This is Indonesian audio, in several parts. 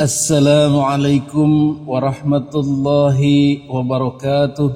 Assalamualaikum warahmatullahi wabarakatuh.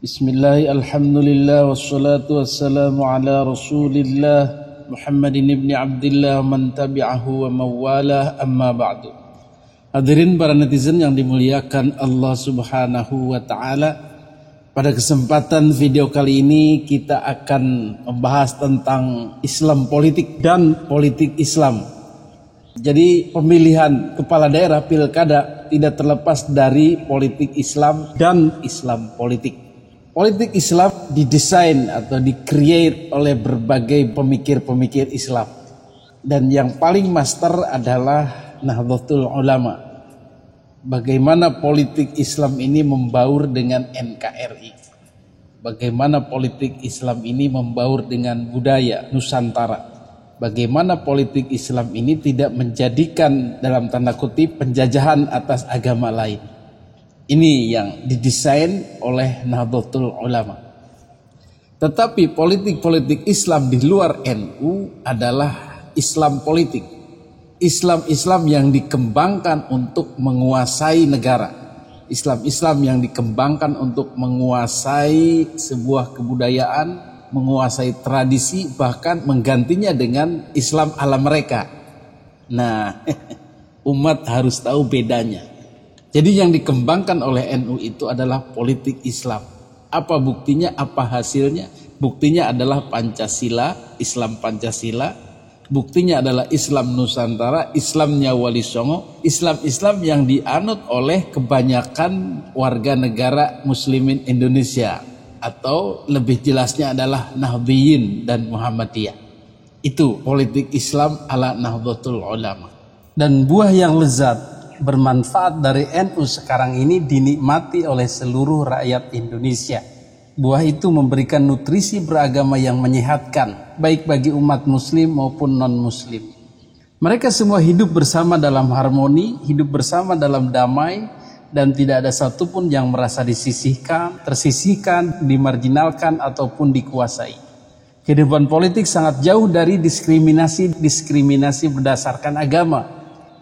Bismillah, alhamdulillah, wassalatu wassalamu ala rasulillah Muhammadin ibni Abdillah man tabi'ahu wa mawalah, amma ba'du. Hadirin para netizen yang dimuliakan Allah subhanahu wa ta'ala, pada kesempatan video kali ini kita akan membahas tentang Islam politik dan politik Islam. Jadi pemilihan kepala daerah pilkada tidak terlepas dari politik Islam dan Islam politik. Politik Islam didesain atau di-create oleh berbagai pemikir-pemikir Islam. Dan yang paling master adalah Nahdlatul Ulama. Bagaimana politik Islam ini membaur dengan NKRI. Bagaimana politik Islam ini membaur dengan budaya Nusantara. Bagaimana politik Islam ini tidak menjadikan dalam tanda kutip penjajahan atas agama lain. Ini yang didesain oleh Nahdlatul Ulama. Tetapi politik-politik Islam di luar NU adalah Islam politik. Islam-Islam yang dikembangkan untuk menguasai negara. Islam-Islam yang dikembangkan untuk menguasai sebuah kebudayaan, menguasai tradisi, bahkan menggantinya dengan Islam ala mereka. Nah, umat harus tahu bedanya. Jadi yang dikembangkan oleh NU itu adalah politik Islam. Apa buktinya, apa hasilnya? Buktinya adalah Pancasila, Islam Pancasila. Buktinya adalah Islam Nusantara, Islamnya Wali Songo, Islam-Islam yang dianut oleh kebanyakan warga negara muslimin Indonesia. Atau lebih jelasnya adalah Nahdliyin dan Muhammadiyah. Itu politik Islam ala Nahdlatul Ulama. Dan buah yang lezat bermanfaat dari NU sekarang ini dinikmati oleh seluruh rakyat Indonesia. Buah itu memberikan nutrisi beragama yang menyehatkan, baik bagi umat muslim maupun non-muslim. Mereka semua hidup bersama dalam harmoni, hidup bersama dalam damai, dan tidak ada satupun yang merasa disisihkan, tersisihkan, dimarginalkan, ataupun dikuasai. Kehidupan politik sangat jauh dari diskriminasi berdasarkan agama.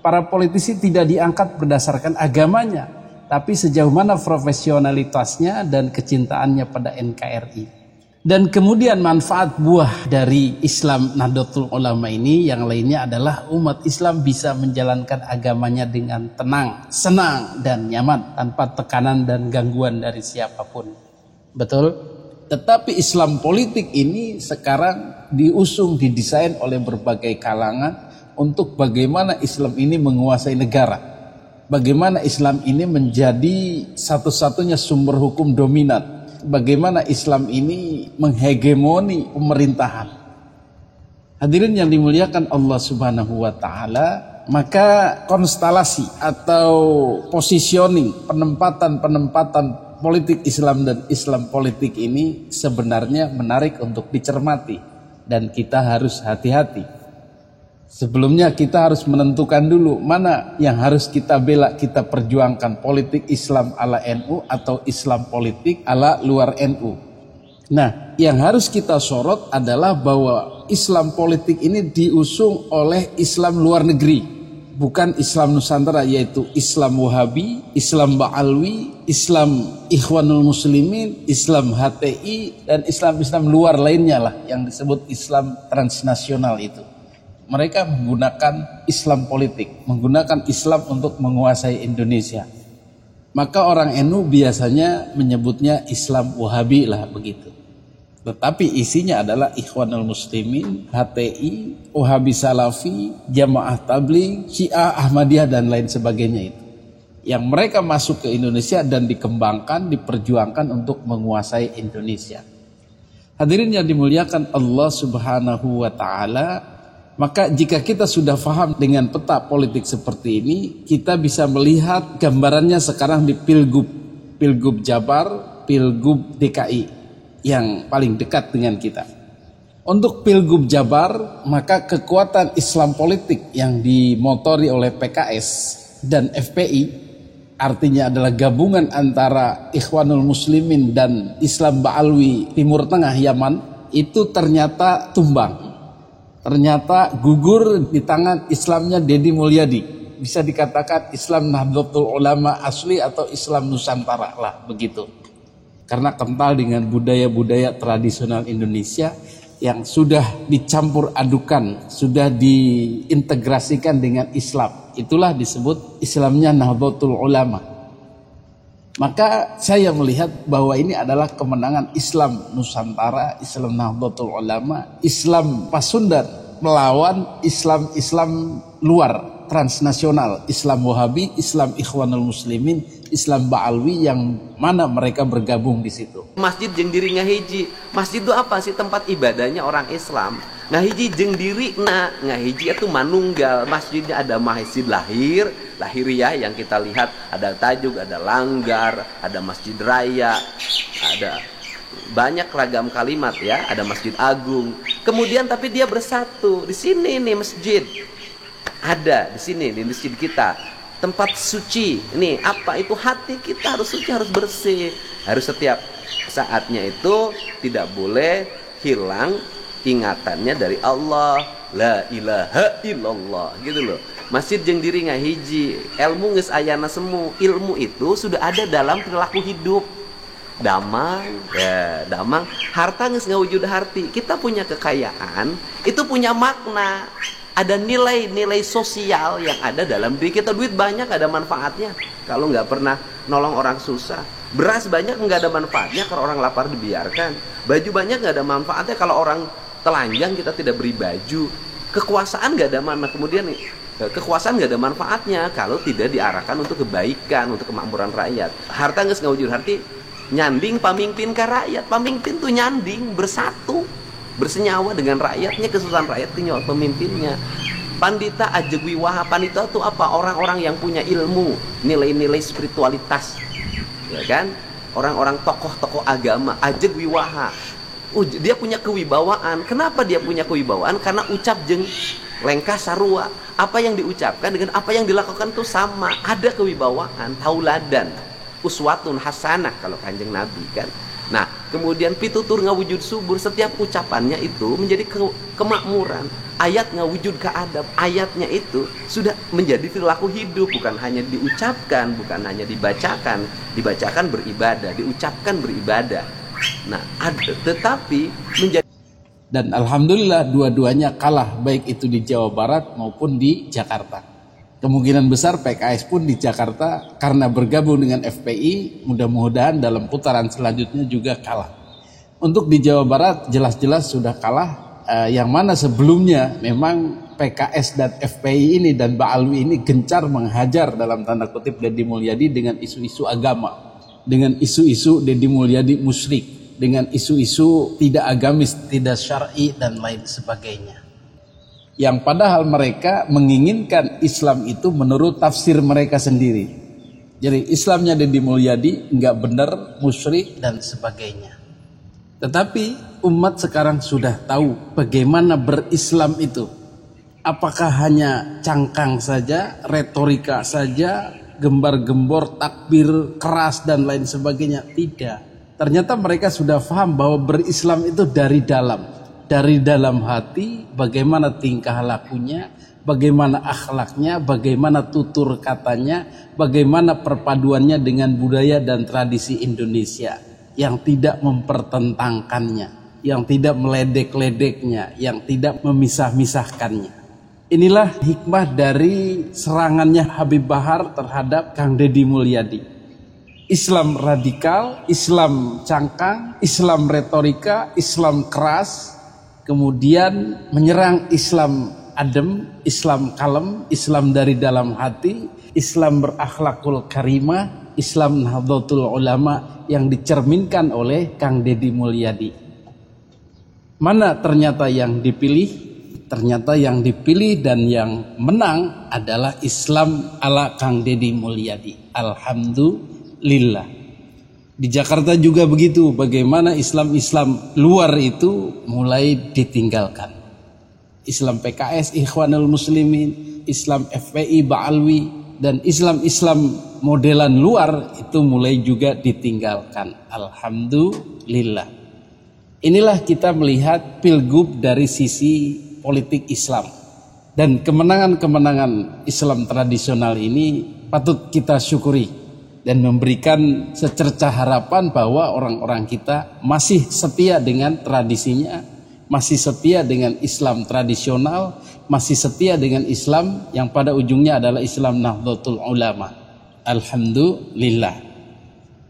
Para politisi tidak diangkat berdasarkan agamanya, tapi sejauh mana profesionalitasnya dan kecintaannya pada NKRI. Dan kemudian manfaat buah dari Islam Nahdlatul Ulama ini yang lainnya adalah umat Islam bisa menjalankan agamanya dengan tenang, senang, dan nyaman tanpa tekanan dan gangguan dari siapapun. Betul? Tetapi Islam politik ini sekarang didesain oleh berbagai kalangan untuk bagaimana Islam ini menguasai negara. Bagaimana Islam ini menjadi satu-satunya sumber hukum dominan. Bagaimana Islam ini menghegemoni pemerintahan. Hadirin yang dimuliakan Allah subhanahu wa ta'ala, maka konstelasi atau positioning, penempatan politik Islam dan Islam politik ini sebenarnya menarik untuk dicermati. Dan kita harus hati-hati. Sebelumnya kita harus menentukan dulu mana yang harus kita bela, kita perjuangkan, politik Islam ala NU atau Islam politik ala luar NU. Nah, yang harus kita sorot adalah bahwa Islam politik ini diusung oleh Islam luar negeri, bukan Islam Nusantara, yaitu Islam Wahabi, Islam Ba'alwi, Islam Ikhwanul Muslimin, Islam HTI, dan Islam-Islam luar lainnya lah yang disebut Islam transnasional itu. Mereka menggunakan Islam politik, menggunakan Islam untuk menguasai Indonesia. Maka orang NU biasanya menyebutnya Islam Wahabi lah begitu. Tetapi isinya adalah Ikhwanul Muslimin, HTI, Wahabi Salafi, Jamaah Tabligh, Syiah, Ahmadiyah, dan lain sebagainya itu. Yang mereka masuk ke Indonesia dan dikembangkan, diperjuangkan untuk menguasai Indonesia. Hadirin yang dimuliakan Allah subhanahu wa ta'ala, maka jika kita sudah paham dengan peta politik seperti ini, kita bisa melihat gambarannya sekarang di Pilgub Jabar, Pilgub DKI yang paling dekat dengan kita. Untuk Pilgub Jabar, maka kekuatan Islam politik yang dimotori oleh PKS dan FPI, artinya adalah gabungan antara Ikhwanul Muslimin dan Islam Ba'alwi Timur Tengah Yaman, itu ternyata tumbang. Ternyata gugur di tangan Islamnya Deddy Mulyadi. bisa dikatakan Islam Nahdlatul Ulama asli atau Islam Nusantara lah begitu. Karena kental dengan budaya-budaya tradisional Indonesia yang sudah dicampur adukan, sudah diintegrasikan dengan Islam. Itulah disebut Islamnya Nahdlatul Ulama. Maka saya melihat bahwa ini adalah kemenangan Islam Nusantara, Islam Nahdlatul Ulama, Islam Pasundan melawan Islam luar transnasional, Islam Wahabi, Islam Ikhwanul Muslimin, Islam Ba'alwi yang mana mereka bergabung di situ. Masjid jeung diri ngahiji. Masjid itu apa sih? Tempat ibadahnya orang Islam. Ngahiji jeung diri ngahiji itu manunggal. Masjidnya ada masjid lahiriah yang kita lihat, ada Tajuk, ada Langgar, ada Masjid Raya, ada banyak ragam kalimat ya, ada Masjid Agung. Kemudian tapi dia bersatu. Di sini nih masjid. Ada di sini di masjid kita. Tempat suci. Ini apa itu? Hati kita harus suci, harus bersih. Harus setiap saatnya itu tidak boleh hilang ingatannya dari Allah. La ilaha illallah gitu loh. Masjid jeung diri ngahiji. Ilmu geus ayana semu. Ilmu itu sudah ada dalam perilaku hidup. Damang, ya, damang. Harta geus ngawujud harti. Kita punya kekayaan, itu punya makna. Ada nilai-nilai sosial yang ada dalam diri kita. Duit banyak ada manfaatnya kalau nggak pernah nolong orang susah. Beras banyak nggak ada manfaatnya kalau orang lapar dibiarkan. Baju banyak nggak ada manfaatnya kalau orang telanjang kita tidak beri baju. Kekuasaan nggak ada manfaat. Kemudian kekuasaan nggak ada manfaatnya kalau tidak diarahkan untuk kebaikan, untuk kemakmuran rakyat. Harta nggak ngawujud harti, nyanding pamimpin ke rakyat. Pamimpin tuh nyanding, bersatu, bersenyawa dengan rakyatnya, kesusahan rakyat tinggal pemimpinnya. Pandita ajeg wiwaha. Pandita itu apa? Orang-orang yang punya ilmu, nilai-nilai spiritualitas, ya kan? Orang-orang tokoh-tokoh agama ajeg wiwaha. Dia punya kewibawaan. Kenapa dia punya kewibawaan? Karena ucap jeung lengkah sarua. Apa yang diucapkan dengan apa yang dilakukan itu sama. Ada kewibawaan, tauladan, uswatun hasanah kalau Kanjeng Nabi kan. Nah, kemudian pitutur ngawujud subur. Setiap ucapannya itu menjadi kemakmuran. Ayat ngawujud keadab. Ayatnya itu sudah menjadi perilaku hidup. Bukan hanya diucapkan, bukan hanya dibacakan. Dibacakan beribadah, diucapkan beribadah. Nah, tetapi menjadi. Dan alhamdulillah dua-duanya kalah, baik itu di Jawa Barat maupun di Jakarta. Kemungkinan besar PKS pun di Jakarta karena bergabung dengan FPI, mudah-mudahan dalam putaran selanjutnya juga kalah. Untuk di Jawa Barat jelas-jelas sudah kalah, yang mana sebelumnya memang PKS dan FPI ini dan Ba'alwi ini gencar menghajar dalam tanda kutip Deddy Mulyadi dengan isu-isu agama, dengan isu-isu Deddy Mulyadi musyrik, dengan isu-isu tidak agamis, tidak syar'i dan lain sebagainya. Yang padahal mereka menginginkan Islam itu menurut tafsir mereka sendiri. Jadi Islamnya Deddy Mulyadi nggak benar, musyrik dan sebagainya. Tetapi umat sekarang sudah tahu bagaimana berislam itu. Apakah hanya cangkang saja, retorika saja, gembar-gembor, takbir keras dan lain sebagainya? Tidak. Ternyata mereka sudah paham bahwa berislam itu dari dalam. Dari dalam hati, bagaimana tingkah lakunya, bagaimana akhlaknya, bagaimana tutur katanya, bagaimana perpaduannya dengan budaya dan tradisi Indonesia yang tidak mempertentangkannya, yang tidak meledek-ledeknya, yang tidak memisah-misahkannya. Inilah hikmah dari serangannya Habib Bahar terhadap Kang Deddy Mulyadi. Islam radikal, Islam cangkang, Islam retorika, Islam keras, kemudian menyerang Islam adem, Islam kalem, Islam dari dalam hati, Islam berakhlakul karimah, Islam Nahdlatul Ulama yang dicerminkan oleh Kang Deddy Mulyadi. Mana ternyata yang dipilih? Ternyata yang dipilih dan yang menang adalah Islam ala Kang Deddy Mulyadi. Alhamdulillah. Di Jakarta juga begitu, bagaimana Islam-Islam luar itu mulai ditinggalkan. Islam PKS, Ikhwanul Muslimin, Islam FPI, Ba'alwi, dan Islam-Islam modelan luar itu mulai juga ditinggalkan. Alhamdulillah. Inilah kita melihat pilgub dari sisi politik Islam. Dan kemenangan-kemenangan Islam tradisional ini patut kita syukuri dan memberikan secercah harapan bahwa orang-orang kita masih setia dengan tradisinya, masih setia dengan Islam tradisional, masih setia dengan Islam yang pada ujungnya adalah Islam Nahdlatul Ulama. Alhamdulillah.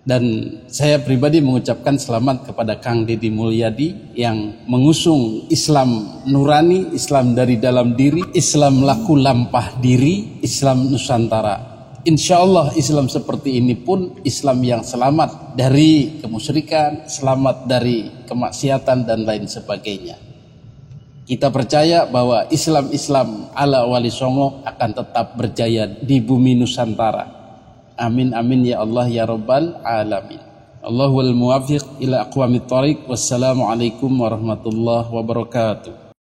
Dan saya pribadi mengucapkan selamat kepada Kang Deddy Mulyadi yang mengusung Islam nurani, Islam dari dalam diri, Islam laku lampah diri, Islam Nusantara. Insya Allah Islam seperti ini pun Islam yang selamat dari kemusyrikan, selamat dari kemaksiatan dan lain sebagainya. Kita percaya bahwa Islam ala Wali Songo akan tetap berjaya di bumi Nusantara. Amin amin ya Allah ya Rabbal alamin. Allahul muwaffiq ila aqwamit thoriq. Wassalamualaikum warahmatullahi wabarakatuh.